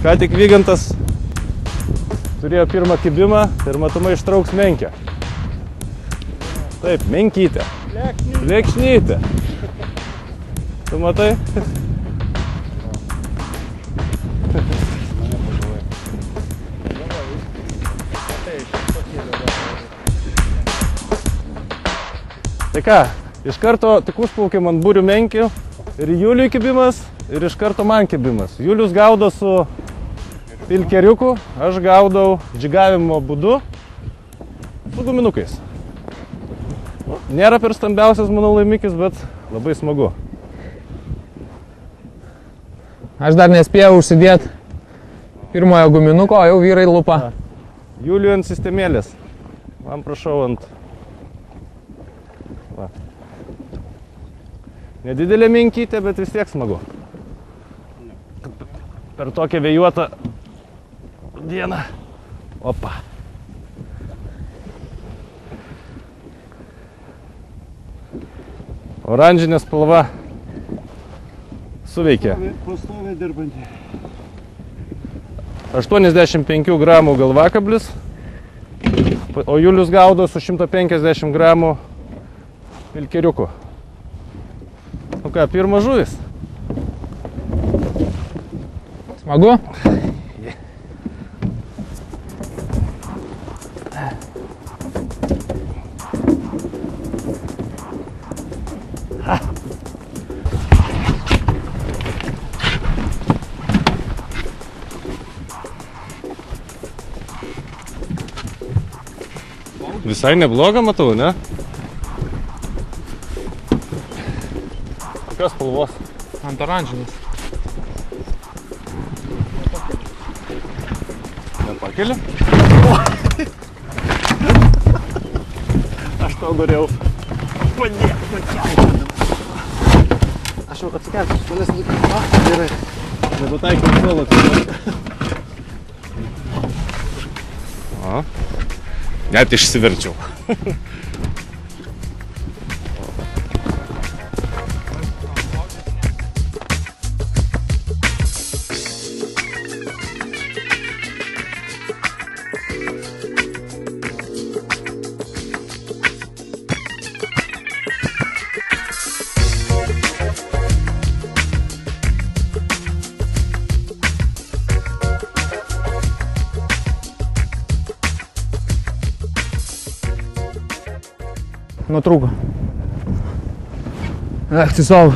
Ką tik Vygantas turėjo pirmą kibimą ir matomai ištrauks menkę. Taip, menkytė. Lėkšnytė. Tu matai? Tai ką, iš karto tik užplaukėm ant būrių menkių ir Juliui kibimas ir iš karto man kibimas. Julius gaudo su pilkeriuku, aš gaudau džigavimo būdu su guminukais. Nėra per stambiausias mano laimikis, bet labai smagu. Aš dar nespėjau užsidėti pirmojo guminuko, o jau vyrai lupa. Juliui ant sistemėlės. Man prašau ant... Va. Nedidelė menkytė, bet vis tiek smagu. Per tokią vėjuotą dieną. Opa. Oranžinė spalva suveikė. Pastoviai dirbantį. 85 gramų galvakablis, o Julius gaudo su 150 gramų pilkeriuku. Nu ką, pirmas žuvis? Smagu? Visai nebloga, matau, ne? Kokios spalvos? Ant oranžinis. Nepakeli? Aš tau norėjau. Aš jau atsikelsiu, manęs laiką. Gerai. Nepataikiau suolą. Net išsiverčiau. Nutrūko. Atsisau.